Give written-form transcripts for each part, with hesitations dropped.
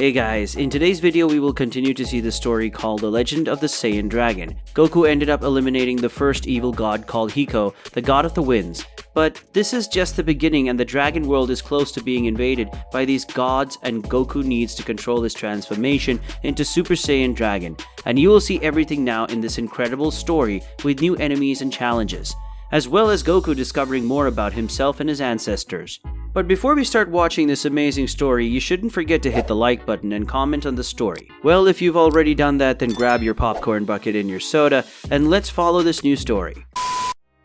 Hey guys, in today's video we will continue to see the story called The Legend of the Saiyan Dragon. Goku ended up eliminating the first evil god called Hiko, the god of the winds. But this is just the beginning and the dragon world is close to being invaded by these gods and Goku needs to control his transformation into Super Saiyan Dragon. And you will see everything now in this incredible story with new enemies and challenges, as well as Goku discovering more about himself and his ancestors. But before we start watching this amazing story, you shouldn't forget to hit the like button and comment on the story. Well, if you've already done that, then grab your popcorn bucket and your soda, and let's follow this new story.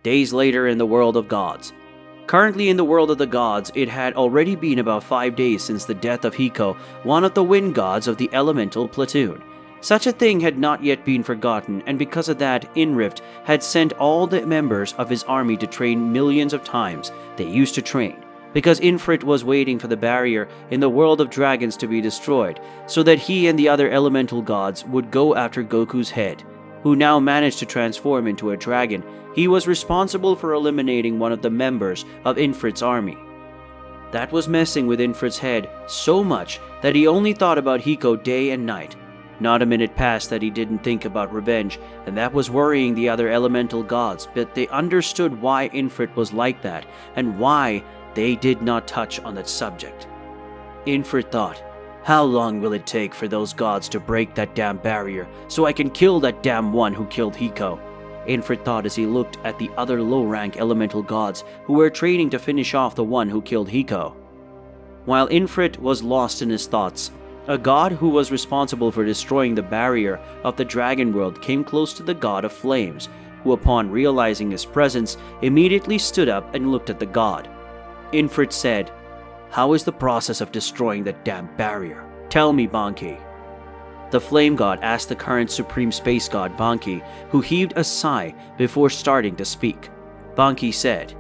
Days later in the world of gods. Currently in the world of the gods, it had already been about 5 days since the death of Hiko, one of the wind gods of the elemental platoon. Such a thing had not yet been forgotten, and because of that, Inrift had sent all the members of his army to train millions of times they used to train, because Infrit was waiting for the barrier in the world of dragons to be destroyed, so that he and the other elemental gods would go after Goku's head, who now managed to transform into a dragon. He was responsible for eliminating one of the members of Infrit's army. That was messing with Infrit's head so much that he only thought about Hiko day and night. Not a minute passed that he didn't think about revenge, and that was worrying the other elemental gods, but they understood why Infrit was like that, and why they did not touch on that subject. Infrit thought, how long will it take for those gods to break that damn barrier so I can kill that damn one who killed Hiko? Infrit thought as he looked at the other low-rank elemental gods who were training to finish off the one who killed Hiko. While Infrit was lost in his thoughts, a god who was responsible for destroying the barrier of the dragon world came close to the god of flames, who upon realizing his presence immediately stood up and looked at the god. Infrit said, how is the process of destroying that damn barrier? Tell me, Banki. The flame god asked the current supreme space god Banki, who heaved a sigh before starting to speak. Banki said,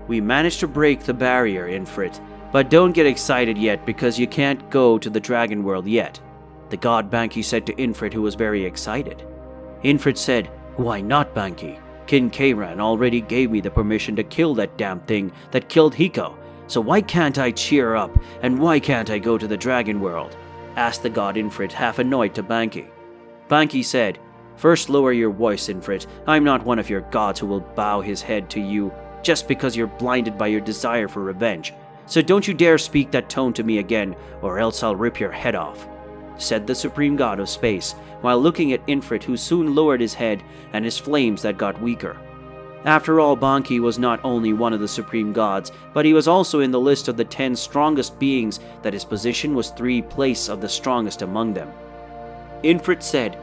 we managed to break the barrier, Infrit, but don't get excited yet because you can't go to the dragon world yet. The god Banki said to Infrit, who was very excited. Infrit said, why not, Banki? King Kairan already gave me the permission to kill that damn thing that killed Hiko, so why can't I cheer up and why can't I go to the dragon world? Asked the god Infrit, half annoyed to Banki. Banki said, first lower your voice, Infrit. I'm not one of your gods who will bow his head to you just because you're blinded by your desire for revenge. So don't you dare speak that tone to me again, or else I'll rip your head off, said the supreme god of space, while looking at Infrit, who soon lowered his head and his flames that got weaker. After all, Banki was not only one of the supreme gods, but he was also in the list of the 10 strongest beings, that his position was 3 place of the strongest among them. Infrit said,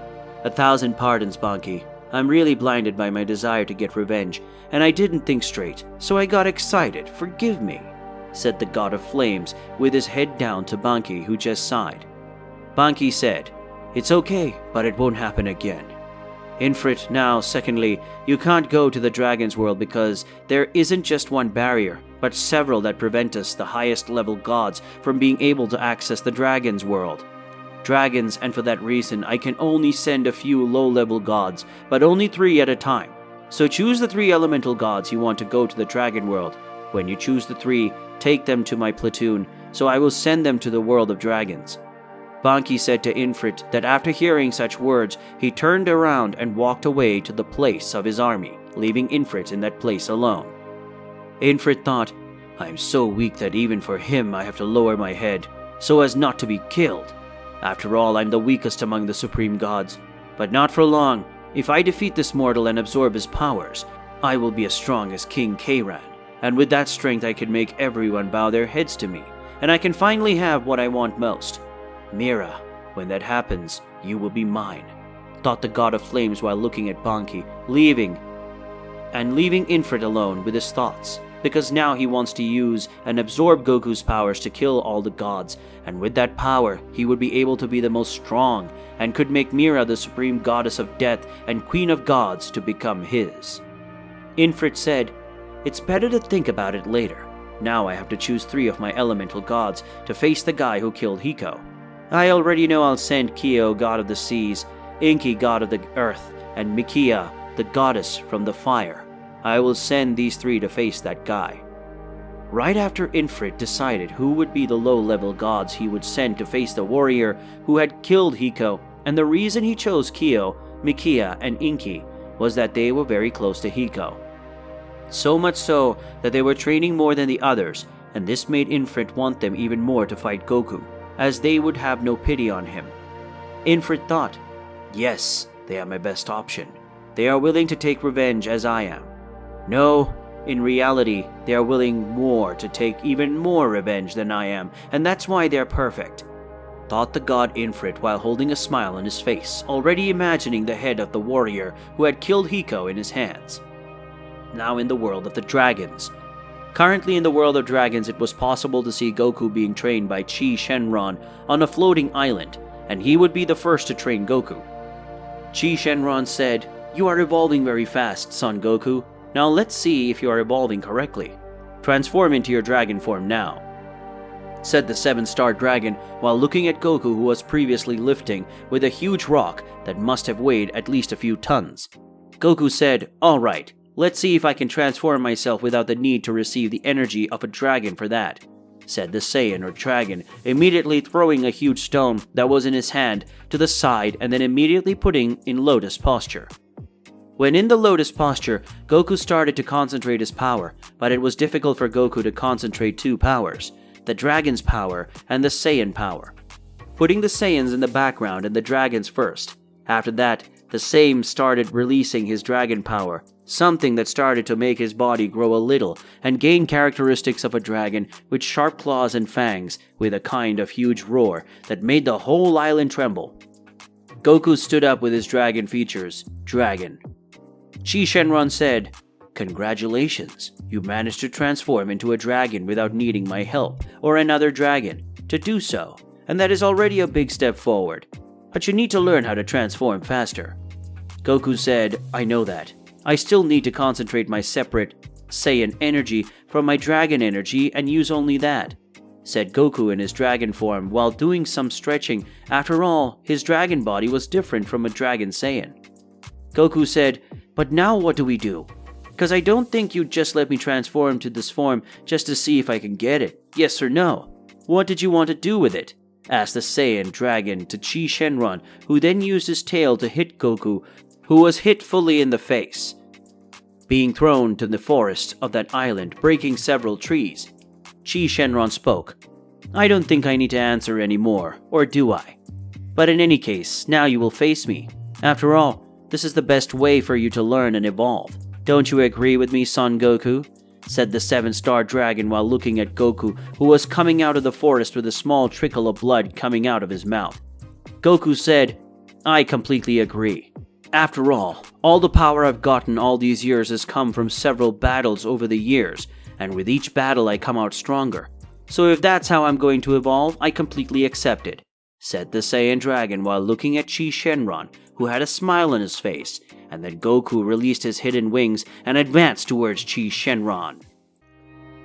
1,000 pardons, Banki. I'm really blinded by my desire to get revenge, and I didn't think straight, so I got excited. Forgive me, said the god of flames, with his head down to Banki, who just sighed. Banki said, it's okay, but it won't happen again. Infrit, now, secondly, you can't go to the dragon's world because there isn't just one barrier, but several that prevent us, the highest level gods, from being able to access the dragon's world. Dragons, and for that reason, I can only send a few low-level gods, but only 3 at a time. So choose the 3 elemental gods you want to go to the dragon world. When you choose the 3, take them to my platoon, so I will send them to the world of dragons. Banki said to Infrit that after hearing such words, he turned around and walked away to the place of his army, leaving Infrit in that place alone. Infrit thought, I am so weak that even for him I have to lower my head, so as not to be killed. After all, I'm the weakest among the supreme gods. But not for long. If I defeat this mortal and absorb his powers, I will be as strong as King Kairan, and with that strength I can make everyone bow their heads to me, and I can finally have what I want most. Mira, when that happens, you will be mine, thought the god of flames while looking at Banki, leaving Infrit alone with his thoughts, because now he wants to use and absorb Goku's powers to kill all the gods, and with that power, he would be able to be the most strong, and could make Mira the supreme goddess of death and queen of gods to become his. Infrit said, it's better to think about it later. Now I have to choose 3 of my elemental gods to face the guy who killed Hiko. I already know I'll send Kyo, god of the seas, Inki, god of the earth, and Mikia, the goddess from the fire. I will send these 3 to face that guy. right after Infrit decided who would be the low-level gods he would send to face the warrior who had killed Hiko, and the reason he chose Kyo, Mikia, and Inki was that they were very close to Hiko. So much so that they were training more than the others, and this made Infrit want them even more to fight Goku, as they would have no pity on him. Infrit thought, yes, they are my best option. They are willing to take revenge as I am. No, in reality, they are willing more to take even more revenge than I am, and that's why they're perfect. Thought the god Infrit while holding a smile on his face, already imagining the head of the warrior who had killed Hiko in his hands. Now in the world of the dragons. Currently in the world of dragons, it was possible to see Goku being trained by Chi Shenron on a floating island, and he would be the first to train Goku. Chi Shenron said, "You are evolving very fast, Son Goku. Now let's see if you are evolving correctly. Transform into your dragon form now," said the 7-star dragon while looking at Goku, who was previously lifting with a huge rock that must have weighed at least a few tons. Goku said, "Alright, let's see if I can transform myself without the need to receive the energy of a dragon for that," said the Saiyan or dragon, immediately throwing a huge stone that was in his hand to the side and then immediately putting in lotus posture. When in the lotus posture, Goku started to concentrate his power, but it was difficult for Goku to concentrate two powers, the dragon's power and the Saiyan power. Putting the Saiyans in the background and the dragons first. After that, the Saiyan started releasing his dragon power, something that started to make his body grow a little and gain characteristics of a dragon with sharp claws and fangs, with a kind of huge roar that made the whole island tremble. Goku stood up with his dragon features, dragon. Chi Shenron said, "Congratulations, you managed to transform into a dragon without needing my help or another dragon to do so, and that is already a big step forward. But you need to learn how to transform faster." Goku said, "I know that. I still need to concentrate my separate Saiyan energy from my dragon energy and use only that," said Goku in his dragon form while doing some stretching. After all, his dragon body was different from a dragon Saiyan. Goku said, "But now what do we do? Because I don't think you'd just let me transform to this form just to see if I can get it. Yes or no? What did you want to do with it?" asked the Saiyan dragon to Chi Shenron, who then used his tail to hit Goku, who was hit fully in the face, being thrown to the forest of that island, breaking several trees. Chi Shenron spoke, "I don't think I need to answer anymore, or do I? But in any case, now you will face me. After all, this is the best way for you to learn and evolve. Don't you agree with me, Son Goku?" said the 7-star dragon while looking at Goku, who was coming out of the forest with a small trickle of blood coming out of his mouth. Goku said, "I completely agree. After all the power I've gotten all these years has come from several battles over the years, and with each battle I come out stronger. So if that's how I'm going to evolve, I completely accept it," said the Saiyan dragon while looking at Chi Shenron, who had a smile on his face, and then Goku released his hidden wings and advanced towards Chi Shenron.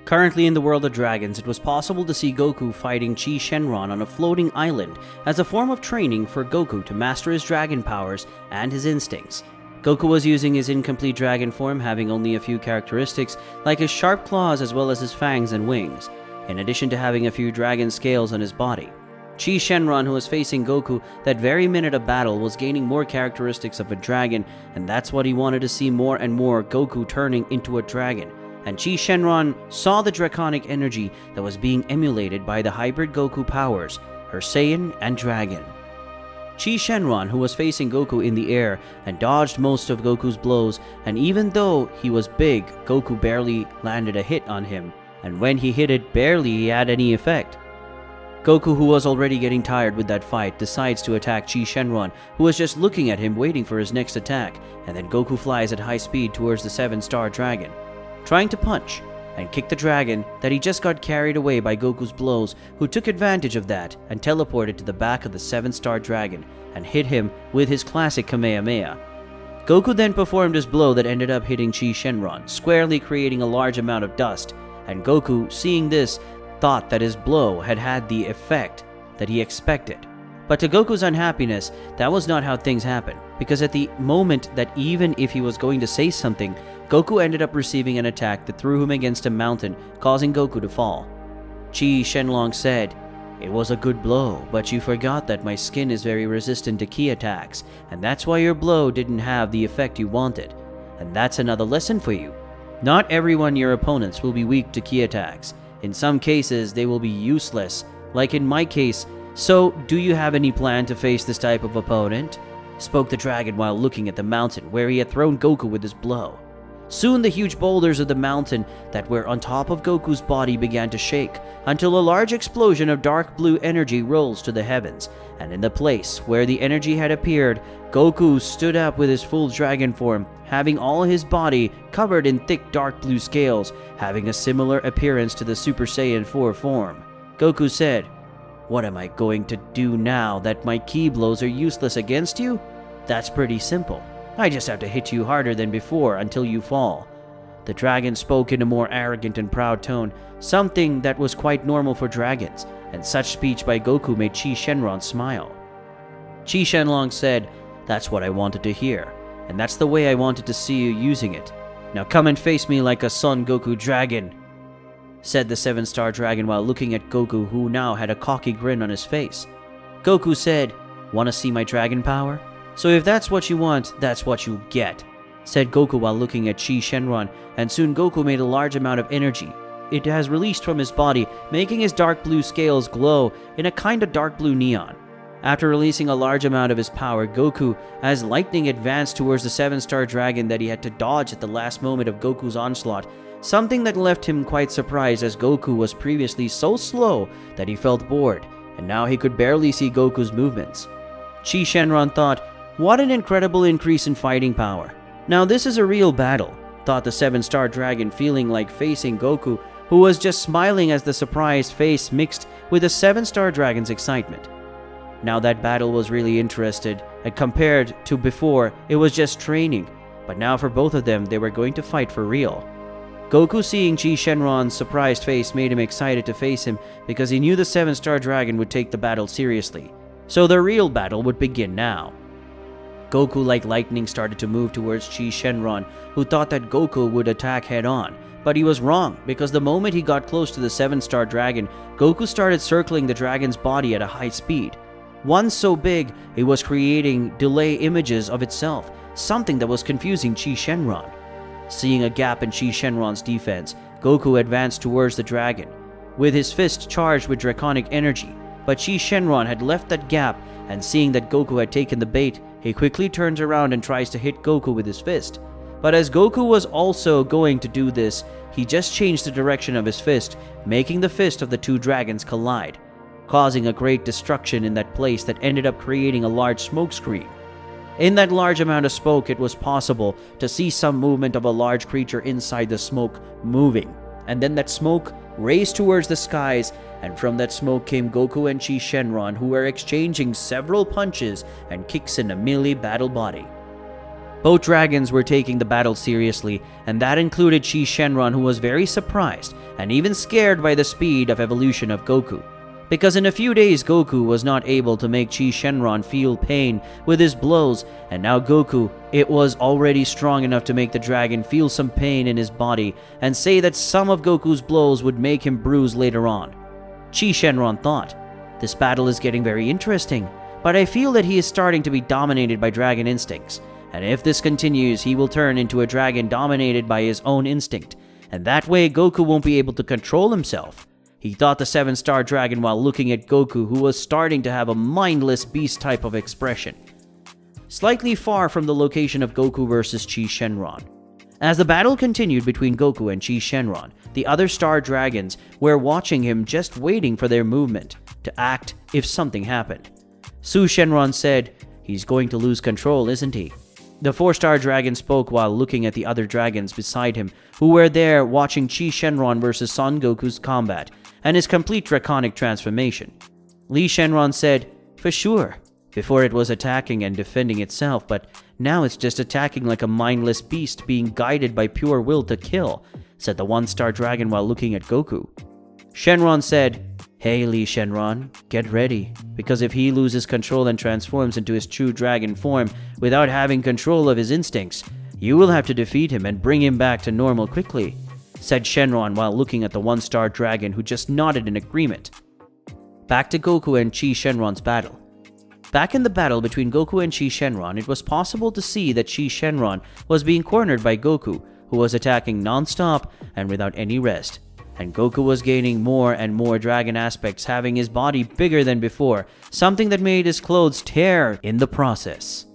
Currently in the world of dragons, it was possible to see Goku fighting Chi Shenron on a floating island as a form of training for Goku to master his dragon powers and his instincts. Goku was using his incomplete dragon form, having only a few characteristics like his sharp claws as well as his fangs and wings, in addition to having a few dragon scales on his body. Chi Shenron, who was facing Goku that very minute of battle, was gaining more characteristics of a dragon, and that's what he wanted to see more and more, Goku turning into a dragon. And Chi Shenron saw the draconic energy that was being emulated by the hybrid Goku powers, her Saiyan and dragon. Chi Shenron, who was facing Goku in the air and dodged most of Goku's blows, and even though he was big, Goku barely landed a hit on him, and when he hit it, barely had any effect. Goku, who was already getting tired with that fight, decides to attack Chi Shenron, who was just looking at him waiting for his next attack, and then Goku flies at high speed towards the 7-star dragon, trying to punch and kick the dragon that he just got carried away by Goku's blows, who took advantage of that and teleported to the back of the 7-star dragon and hit him with his classic Kamehameha. Goku then performed his blow that ended up hitting Chi Shenron, squarely creating a large amount of dust, and Goku, seeing this, thought that his blow had had the effect that he expected. But to Goku's unhappiness, that was not how things happened, because at the moment that even if he was going to say something, Goku ended up receiving an attack that threw him against a mountain, causing Goku to fall. Qi Shenlong said, "It was a good blow, but you forgot that my skin is very resistant to ki attacks, and that's why your blow didn't have the effect you wanted. And that's another lesson for you. Not everyone your opponents will be weak to ki attacks. In some cases, they will be useless, like in my case. So, do you have any plan to face this type of opponent?" spoke the dragon while looking at the mountain where he had thrown Goku with his blow. Soon the huge boulders of the mountain that were on top of Goku's body began to shake until a large explosion of dark blue energy rose to the heavens, and in the place where the energy had appeared, Goku stood up with his full dragon form, having all his body covered in thick dark blue scales, having a similar appearance to the Super Saiyan 4 form. Goku said, "What am I going to do now that my ki blows are useless against you? That's pretty simple. I just have to hit you harder than before until you fall." The dragon spoke in a more arrogant and proud tone, something that was quite normal for dragons, and such speech by Goku made Qi Shenron smile. Qi Shenlong said, "That's what I wanted to hear, and that's the way I wanted to see you using it. Now come and face me like a Son Goku dragon," said the 7-star dragon while looking at Goku, who now had a cocky grin on his face. Goku said, "Want to see my dragon power? So if that's what you want, that's what you'll get," said Goku while looking at Qi Shenron, and soon Goku made a large amount of energy. It has released from his body, making his dark blue scales glow in a kind of dark blue neon. After releasing a large amount of his power, Goku, as lightning advanced towards the 7-star dragon that he had to dodge at the last moment of Goku's onslaught, something that left him quite surprised as Goku was previously so slow that he felt bored, and now he could barely see Goku's movements. Qi Shenron thought, "What an incredible increase in fighting power. Now this is a real battle," thought the 7-star dragon, feeling like facing Goku, who was just smiling as the surprised face mixed with the 7-star dragon's excitement. Now that battle was really interested, and compared to before, it was just training, but now for both of them, they were going to fight for real. Goku, seeing Qi Shenron's surprised face, made him excited to face him because he knew the 7-star dragon would take the battle seriously. So the real battle would begin now. Goku, like lightning, started to move towards Qi Shenron, who thought that Goku would attack head-on. But he was wrong, because the moment he got close to the 7-star dragon, Goku started circling the dragon's body at a high speed. One so big, it was creating delay images of itself, something that was confusing Qi Shenron. Seeing a gap in Qi Shenron's defense, Goku advanced towards the dragon, with his fist charged with draconic energy. But Qi Shenron had left that gap, and seeing that Goku had taken the bait, he quickly turns around and tries to hit Goku with his fist. But as Goku was also going to do this, he just changed the direction of his fist, making the fist of the two dragons collide, causing a great destruction in that place that ended up creating a large smoke screen. In that large amount of smoke, it was possible to see some movement of a large creature inside the smoke moving. And then that smoke raised towards the skies, and from that smoke came Goku and Qi Shenron, who were exchanging several punches and kicks in a melee battle body. Both dragons were taking the battle seriously, and that included Qi Shenron, who was very surprised and even scared by the speed of evolution of Goku. Because in a few days Goku was not able to make Qi Shenron feel pain with his blows, and now Goku, it was already strong enough to make the dragon feel some pain in his body and say that some of Goku's blows would make him bruise later on. Qi Shenron thought, "This battle is getting very interesting, but I feel that he is starting to be dominated by dragon instincts, and if this continues, he will turn into a dragon dominated by his own instinct, and that way Goku won't be able to control himself." He thought the 7-star dragon while looking at Goku, who was starting to have a mindless beast type of expression, slightly far from the location of Goku versus Qi Shenron. As the battle continued between Goku and Qi Shenron, the other star dragons were watching him, just waiting for their movement to act if something happened. Su Shenron said, "He's going to lose control, isn't he?" The 4-star dragon spoke while looking at the other dragons beside him, who were there watching Qi Shenron versus Son Goku's combat and his complete draconic transformation. Li Shenron said, "For sure, before it was attacking and defending itself, but now it's just attacking like a mindless beast being guided by pure will to kill," said the 1-star dragon while looking at Goku. Shenron said, "Hey Li Shenron, get ready, because if he loses control and transforms into his true dragon form without having control of his instincts, You will have to defeat him and bring him back to normal quickly, said Shenron while looking at the one-star dragon, who just nodded in agreement. Back to Goku and Chi Shenron's battle. Back in the battle between Goku and Chi Shenron, it was possible to see that Chi Shenron was being cornered by Goku, who was attacking non-stop and without any rest. And Goku was gaining more and more dragon aspects, having his body bigger than before, something that made his clothes tear in the process.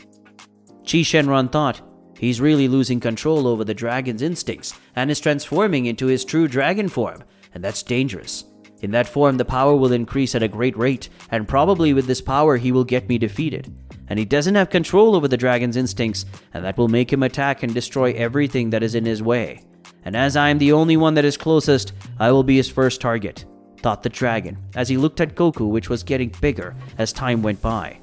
Chi Shenron thought, he's really losing control over the dragon's instincts and is transforming into his true dragon form, and that's dangerous. In that form, the power will increase at a great rate, and probably with this power he will get me defeated. And he doesn't have control over the dragon's instincts, and that will make him attack and destroy everything that is in his way. And as I am the only one that is closest, I will be his first target, thought the dragon, as he looked at Goku, which was getting bigger as time went by.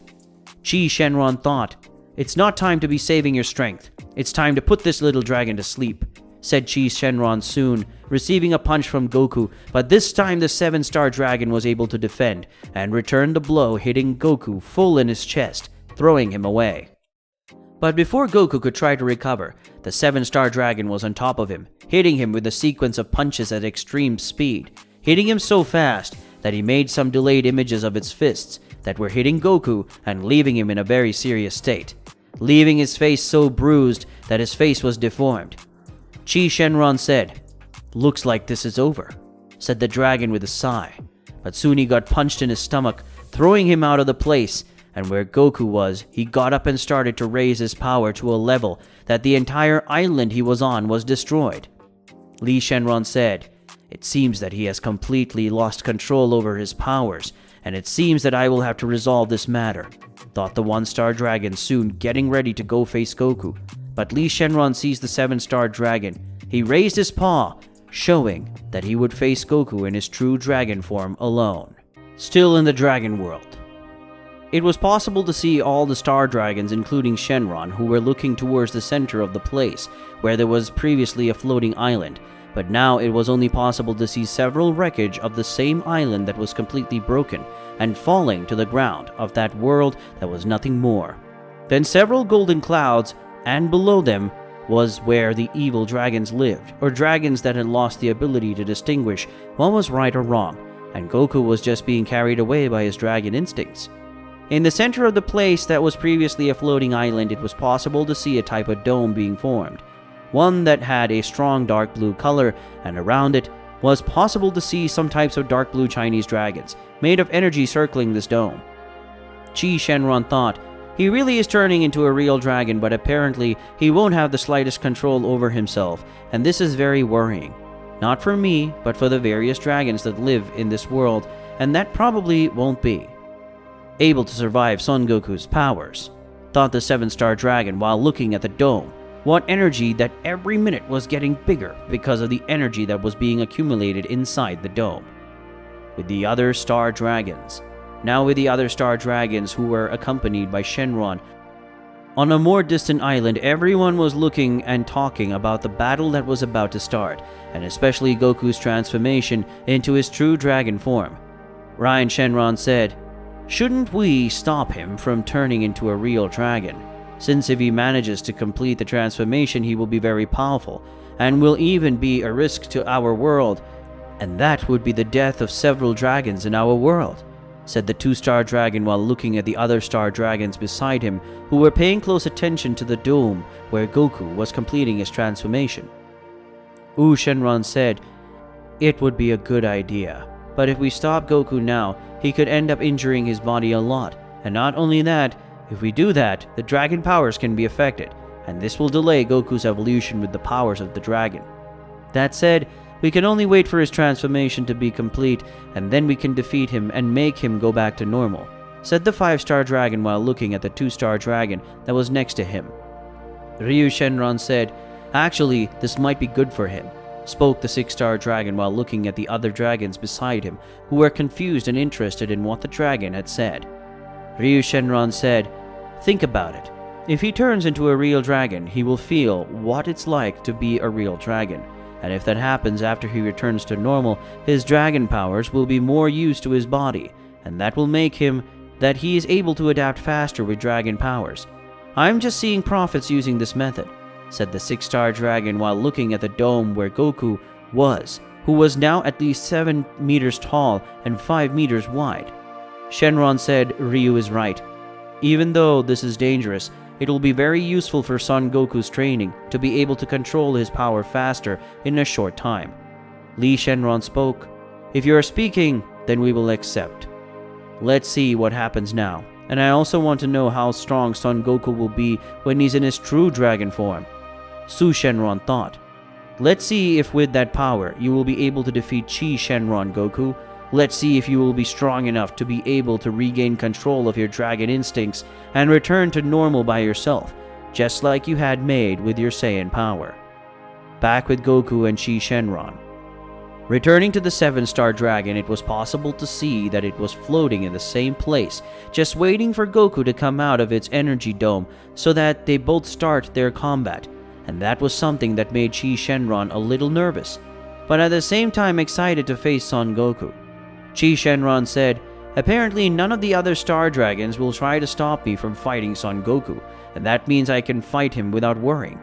Chi Shenron thought, it's not time to be saving your strength. It's time to put this little dragon to sleep, said Chi Shenron soon, receiving a punch from Goku, but this time the 7-star dragon was able to defend and return the blow, hitting Goku full in his chest, throwing him away. But before Goku could try to recover, the 7-star dragon was on top of him, hitting him with a sequence of punches at extreme speed, hitting him so fast that he made some delayed images of its fists that were hitting Goku and leaving him in a very serious state, leaving his face so bruised that his face was deformed. Chi Shenron said, "Looks like this is over," said the dragon with a sigh, but soon he got punched in his stomach, throwing him out of the place, and where Goku was, he got up and started to raise his power to a level that the entire island he was on was destroyed. Li Shenron said, "It seems that he has completely lost control over his powers, and it seems that I will have to resolve this matter," thought the 1-star dragon, soon getting ready to go face Goku. But Li Shenron sees the 7-star dragon. He raised his paw, showing that he would face Goku in his true dragon form alone. Still in the dragon world. It was possible to see all the star dragons, including Shenron, who were looking towards the center of the place, where there was previously a floating island, but now it was only possible to see several wreckage of the same island that was completely broken and falling to the ground of that world that was nothing more. Then several golden clouds, and below them was where the evil dragons lived, or dragons that had lost the ability to distinguish what was right or wrong, and Goku was just being carried away by his dragon instincts. In the center of the place that was previously a floating island, it was possible to see a type of dome being formed, one that had a strong dark blue color, and around it was possible to see some types of dark blue Chinese dragons, made of energy circling this dome. Chi Shenron thought, he really is turning into a real dragon, but apparently he won't have the slightest control over himself, and this is very worrying. Not for me, but for the various dragons that live in this world, and that probably won't be able to survive Son Goku's powers, thought the 7-star dragon while looking at the dome. What energy that every minute was getting bigger because of the energy that was being accumulated inside the dome. With the other star dragons. Now with the other star dragons who were accompanied by Shenron. On a more distant island, everyone was looking and talking about the battle that was about to start, and especially Goku's transformation into his true dragon form. Ryan Shenron said, "Shouldn't we stop him from turning into a real dragon? Since if he manages to complete the transformation, he will be very powerful, and will even be a risk to our world, and that would be the death of several dragons in our world," said the 2-star dragon while looking at the other star dragons beside him, who were paying close attention to the dome where Goku was completing his transformation. Shenron said, "It would be a good idea, but if we stop Goku now, he could end up injuring his body a lot, and not only that, if we do that, the dragon powers can be affected, and this will delay Goku's evolution with the powers of the dragon. That said, we can only wait for his transformation to be complete, and then we can defeat him and make him go back to normal," said the 5-star dragon while looking at the 2-star dragon that was next to him. Ryu Shenron said, "Actually, this might be good for him," spoke the 6-star dragon while looking at the other dragons beside him, who were confused and interested in what the dragon had said. Ryu Shenron said, "Think about it. If he turns into a real dragon, he will feel what it's like to be a real dragon. And if that happens after he returns to normal, his dragon powers will be more used to his body, and that will make him that he is able to adapt faster with dragon powers. I'm just seeing prophets using this method. said the 6-star dragon while looking at the dome where Goku was, who was now at least 7 meters tall and 5 meters wide. Shenron said Ryu is right. Even though this is dangerous, it will be very useful for Son Goku's training to be able to control his power faster in a short time. Li Shenron spoke. If you are speaking, then we will accept. Let's see what happens now. And I also want to know how strong Son Goku will be when he's in his true dragon form. Su Shenron thought. Let's see if with that power you will be able to defeat Chi Shenron, Goku. Let's see if you will be strong enough to be able to regain control of your dragon instincts and return to normal by yourself, just like you had made with your Saiyan power. Back with Goku and Chi Shenron. Returning to the 7-star dragon, it was possible to see that it was floating in the same place, just waiting for Goku to come out of its energy dome so that they both start their combat, and that was something that made Chi Shenron a little nervous, but at the same time excited to face Son Goku. Chi Shenron said, apparently none of the other star dragons will try to stop me from fighting Son Goku, and that means I can fight him without worrying.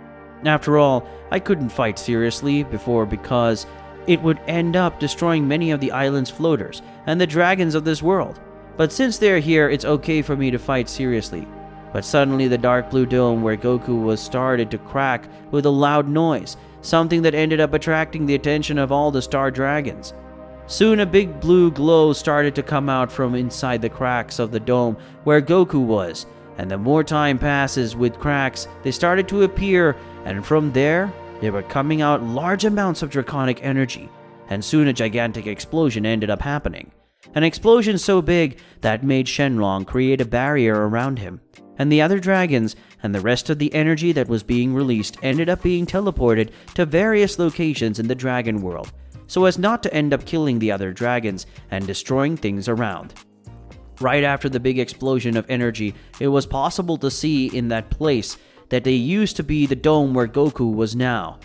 After all, I couldn't fight seriously before because it would end up destroying many of the island's floaters and the dragons of this world. But since they're here, it's okay for me to fight seriously. But suddenly the dark blue dome where Goku was started to crack with a loud noise, something that ended up attracting the attention of all the star dragons. Soon a big blue glow started to come out from inside the cracks of the dome where Goku was, and the more time passes with cracks, they started to appear, and from there, they were coming out large amounts of draconic energy, and soon a gigantic explosion ended up happening. An explosion so big that made Shenlong create a barrier around him, and the other dragons and the rest of the energy that was being released ended up being teleported to various locations in the dragon world, so as not to end up killing the other dragons and destroying things around. Right after the big explosion of energy, it was possible to see in that place that they used to be the dome where Goku was now.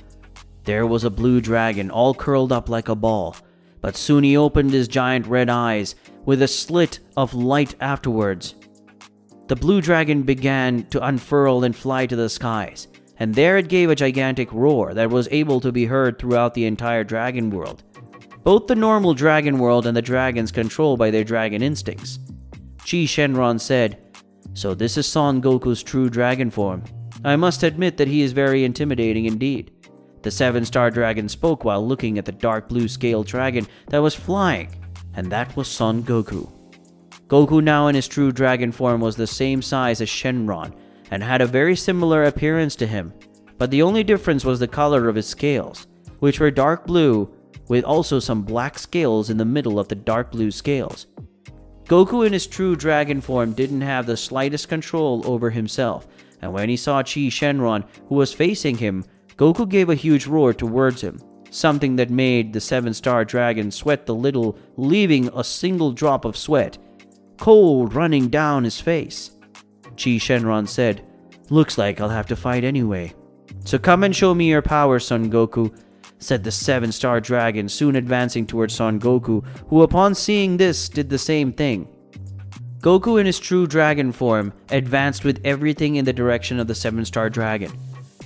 There was a blue dragon all curled up like a ball, but soon he opened his giant red eyes with a slit of light afterwards. The blue dragon began to unfurl and fly to the skies, and there it gave a gigantic roar that was able to be heard throughout the entire dragon world. Both the normal dragon world and the dragons controlled by their dragon instincts. Chi Shenron said, "So this is Son Goku's true dragon form. I must admit that he is very intimidating indeed." The 7-star dragon spoke while looking at the dark blue scale dragon that was flying, and that was Son Goku. Goku now in his true dragon form was the same size as Shenron and had a very similar appearance to him, but the only difference was the color of his scales, which were dark blue with also some black scales in the middle of the dark blue scales. Goku in his true dragon form didn't have the slightest control over himself, and when he saw Chi Shenron, who was facing him, Goku gave a huge roar towards him, something that made the 7-star dragon sweat a little, leaving a single drop of sweat, cold running down his face. Chi Shenron said, "Looks like I'll have to fight anyway. So come and show me your power, Son Goku," said the 7-star dragon, soon advancing towards Son Goku, who upon seeing this did the same thing. Goku in his true dragon form advanced with everything in the direction of the 7-star dragon.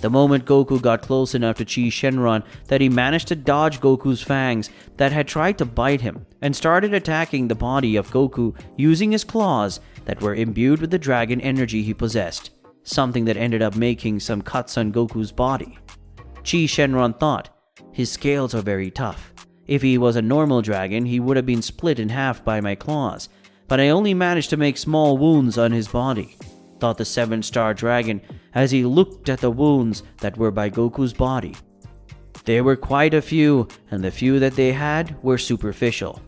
The moment Goku got close enough to Chi Shenron that he managed to dodge Goku's fangs that had tried to bite him and started attacking the body of Goku using his claws that were imbued with the dragon energy he possessed, something that ended up making some cuts on Goku's body. Chi Shenron thought, his scales are very tough. If he was a normal dragon, he would have been split in half by my claws, but I only managed to make small wounds on his body, thought the 7-star dragon as he looked at the wounds that were by Goku's body. There were quite a few, and the few that they had were superficial.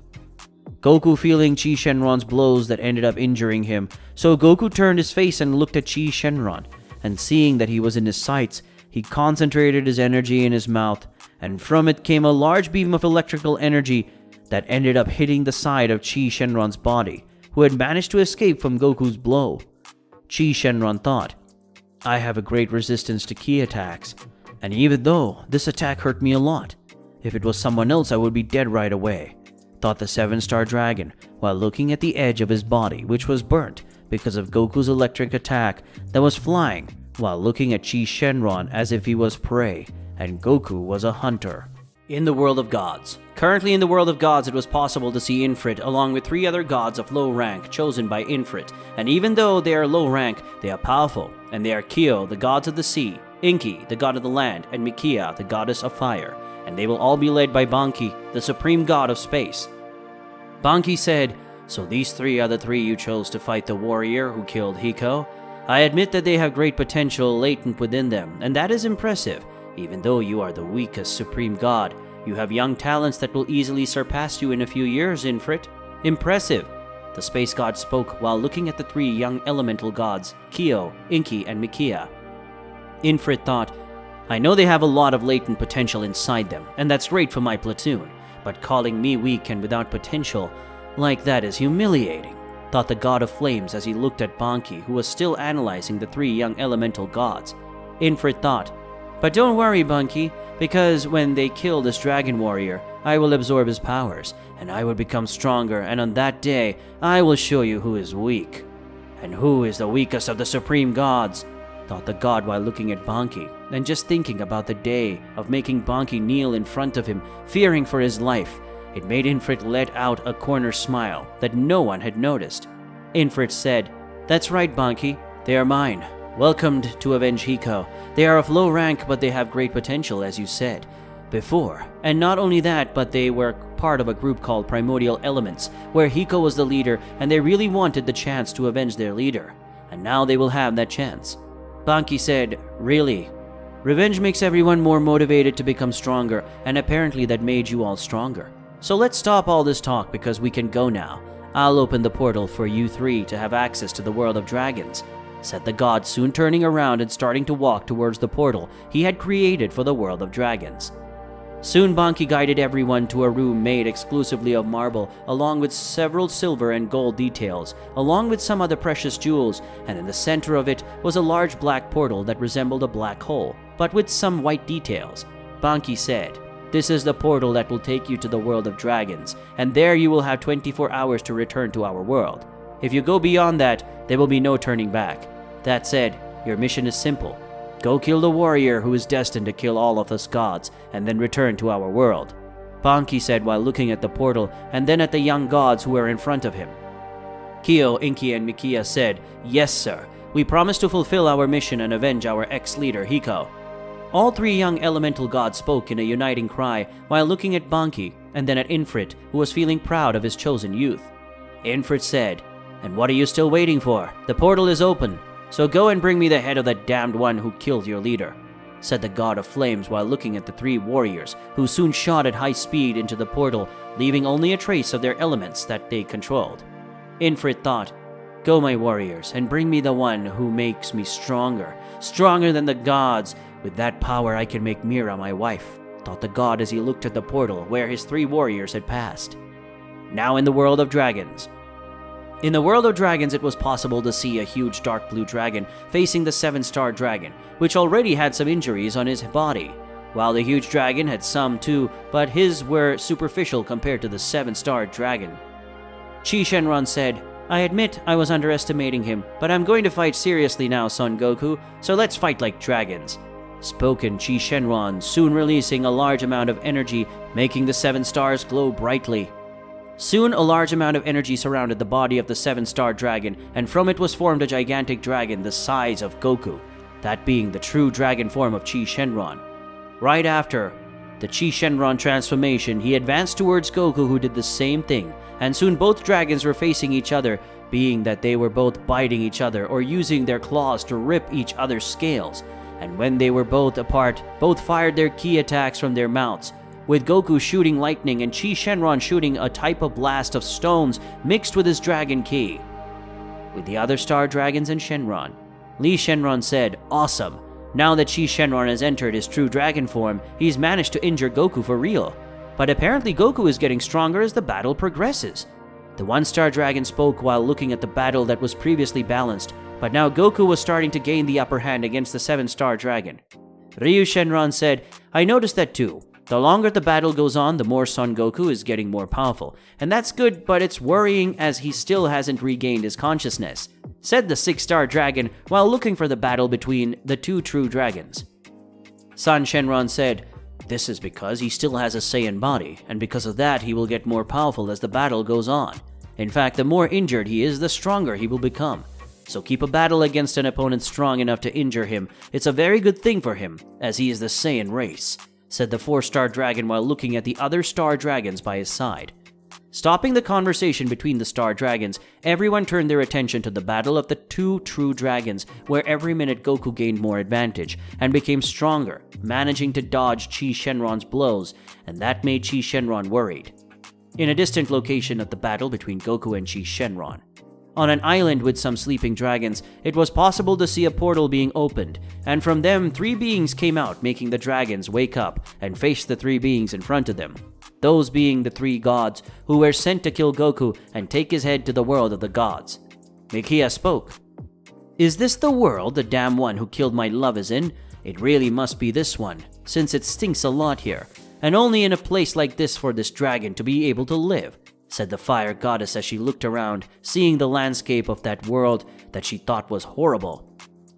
Goku feeling Chi Shenron's blows that ended up injuring him, so Goku turned his face and looked at Chi Shenron, and seeing that he was in his sights, he concentrated his energy in his mouth, and from it came a large beam of electrical energy that ended up hitting the side of Chi Shenron's body, who had managed to escape from Goku's blow. Chi Shenron thought, I have a great resistance to ki attacks, and even though this attack hurt me a lot, if it was someone else I would be dead right away, thought the 7-star dragon while looking at the edge of his body, which was burnt because of Goku's electric attack that was flying while looking at Chi Shenron as if he was prey and Goku was a hunter. In the world of gods. Currently in the world of gods, it was possible to see Infrit along with 3 other gods of low rank chosen by Infrit, and even though they are low rank, they are powerful, and they are Kyo, the gods of the sea, Inki, the god of the land, and Mikia, the goddess of fire, and they will all be led by Banki, the supreme god of space. Banki said, "So these 3 are the 3 you chose to fight the warrior who killed Hiko? I admit that they have great potential latent within them, and that is impressive. Even though you are the weakest supreme god, you have young talents that will easily surpass you in a few years, Infrit. Impressive." The space god spoke while looking at the 3 young elemental gods, Kyo, Inki, and Mikia. Infrit thought, "I know they have a lot of latent potential inside them, and that's great for my platoon, but calling me weak and without potential like that is humiliating," thought the god of flames as he looked at Banki, who was still analyzing the 3 young elemental gods. Infrit thought, "But don't worry, Banki, because when they kill this dragon warrior, I will absorb his powers, and I will become stronger, and on that day, I will show you who is weak." "And who is the weakest of the supreme gods?" thought the god while looking at Banki, and just thinking about the day of making Banki kneel in front of him, fearing for his life. It made Infrit let out a corner smile that no one had noticed. Infrit said, "That's right, Banki, they are mine. Welcomed to avenge Hiko. They are of low rank, but they have great potential, as you said before. And not only that, but they were part of a group called Primordial Elements, where Hiko was the leader, and they really wanted the chance to avenge their leader. And now they will have that chance." Banki said, "Really? Revenge makes everyone more motivated to become stronger, and apparently that made you all stronger. So let's stop all this talk because we can go now. I'll open the portal for you 3 to have access to the world of dragons," said the god, soon turning around and starting to walk towards the portal he had created for the world of dragons. Soon Banki guided everyone to a room made exclusively of marble, along with several silver and gold details, along with some other precious jewels, and in the center of it was a large black portal that resembled a black hole, but with some white details. Banki said, "This is the portal that will take you to the world of dragons, and there you will have 24 hours to return to our world. If you go beyond that, there will be no turning back. That said, your mission is simple. Go kill the warrior who is destined to kill all of us gods, and then return to our world," Banki said while looking at the portal and then at the young gods who were in front of him. Kyo, Inki, and Mikia said, "Yes, sir. We promise to fulfill our mission and avenge our ex-leader, Hiko." All 3 young elemental gods spoke in a uniting cry while looking at Banki and then at Infrit, who was feeling proud of his chosen youth. Infrit said, "And what are you still waiting for? The portal is open. So go and bring me the head of that damned one who killed your leader," said the god of flames while looking at the 3 warriors, who soon shot at high speed into the portal, leaving only a trace of their elements that they controlled. Infrit thought, "Go, my warriors, and bring me the one who makes me stronger than the gods. With that power I can make Mira my wife," thought the god as he looked at the portal where his 3 warriors had passed. Now in the world of dragons. In the world of dragons, it was possible to see a huge dark blue dragon facing the 7-star dragon, which already had some injuries on his body. While the huge dragon had some too, but his were superficial compared to the 7-star dragon. Chi Shenron said, "I admit I was underestimating him, but I'm going to fight seriously now, Son Goku, so let's fight like dragons," spoken Chi Shenron, soon releasing a large amount of energy, making the 7 stars glow brightly. Soon a large amount of energy surrounded the body of the 7-star dragon, and from it was formed a gigantic dragon the size of Goku, that being the true dragon form of Chi Shenron. Right after the Chi Shenron transformation, he advanced towards Goku, who did the same thing, and soon both dragons were facing each other, being that they were both biting each other or using their claws to rip each other's scales, and when they were both apart, both fired their ki attacks from their mouths, with Goku shooting lightning and Chi Shenron shooting a type of blast of stones mixed with his dragon ki. With the other star dragons and Shenron, Li Shenron said, "Awesome. Now that Chi Shenron has entered his true dragon form, he's managed to injure Goku for real. But apparently Goku is getting stronger as the battle progresses." The 1-star dragon spoke while looking at the battle that was previously balanced, but now Goku was starting to gain the upper hand against the 7-star dragon. Ryu Shenron said, "I noticed that too. The longer the battle goes on, the more Son Goku is getting more powerful. And that's good, but it's worrying as he still hasn't regained his consciousness," said the 6-star dragon while looking for the battle between the two true dragons. San Shenron said, "This is because he still has a Saiyan body, and because of that he will get more powerful as the battle goes on. In fact, the more injured he is, the stronger he will become. So keep a battle against an opponent strong enough to injure him. It's a very good thing for him, as he is the Saiyan race," said the 4-star dragon while looking at the other star dragons by his side. Stopping the conversation between the star dragons, everyone turned their attention to the battle of the two true dragons, where every minute Goku gained more advantage and became stronger, managing to dodge Chi Shenron's blows, and that made Chi Shenron worried. In a distant location of the battle between Goku and Chi Shenron, on an island with some sleeping dragons, it was possible to see a portal being opened, and from them 3 beings came out, making the dragons wake up and face the 3 beings in front of them. Those being the 3 gods who were sent to kill Goku and take his head to the world of the gods. Mikia spoke. "Is this the world the damn one who killed my love is in? It really must be this one, since it stinks a lot here, and only in a place like this for this dragon to be able to live," said the fire goddess as she looked around, seeing the landscape of that world that she thought was horrible.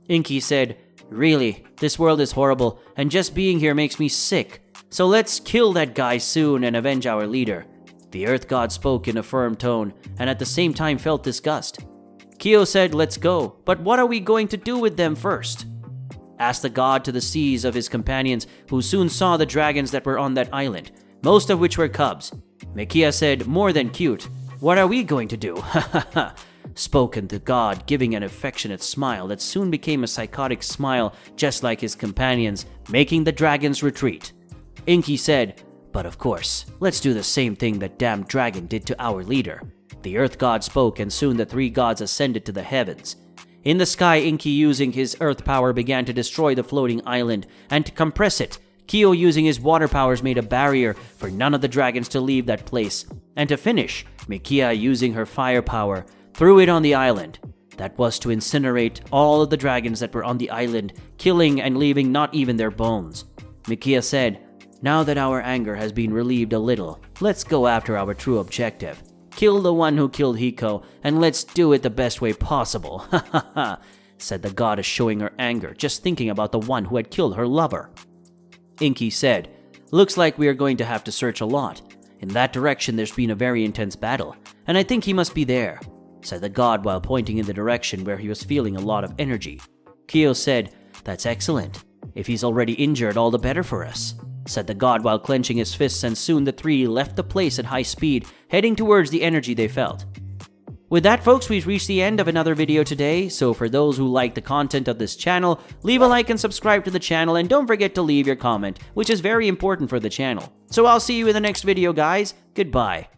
Inky said, "Really, this world is horrible, and just being here makes me sick. So let's kill that guy soon and avenge our leader." The earth god spoke in a firm tone, and at the same time felt disgust. Kyo said, "Let's go, but what are we going to do with them first?" Asked the god to the seas of his companions, who soon saw the dragons that were on that island, most of which were cubs. Mikia said, "More than cute. What are we going to do?" Ha ha ha. Spoken to God, giving an affectionate smile that soon became a psychotic smile just like his companions, making the dragons retreat. Inky said, "But of course, let's do the same thing that damn dragon did to our leader." The earth god spoke, and soon the 3 gods ascended to the heavens. In the sky, Inky, using his earth power, began to destroy the floating island and to compress it. Kyo, using his water powers, made a barrier for none of the dragons to leave that place. And to finish, Mikia, using her fire power, threw it on the island. That was to incinerate all of the dragons that were on the island, killing and leaving not even their bones. Mikia said, "Now that our anger has been relieved a little, let's go after our true objective. Kill the one who killed Hiko, and let's do it the best way possible." Ha ha ha, said the goddess, showing her anger, just thinking about the one who had killed her lover. Inky said, "Looks like we are going to have to search a lot. In that direction there's been a very intense battle, and I think he must be there," said the god while pointing in the direction where he was feeling a lot of energy. Kyo said, "That's excellent. If he's already injured, all the better for us," said the god while clenching his fists, and soon the 3 left the place at high speed, heading towards the energy they felt. With that, folks, we've reached the end of another video today, so for those who like the content of this channel, leave a like and subscribe to the channel, and don't forget to leave your comment, which is very important for the channel. So I'll see you in the next video, guys. Goodbye.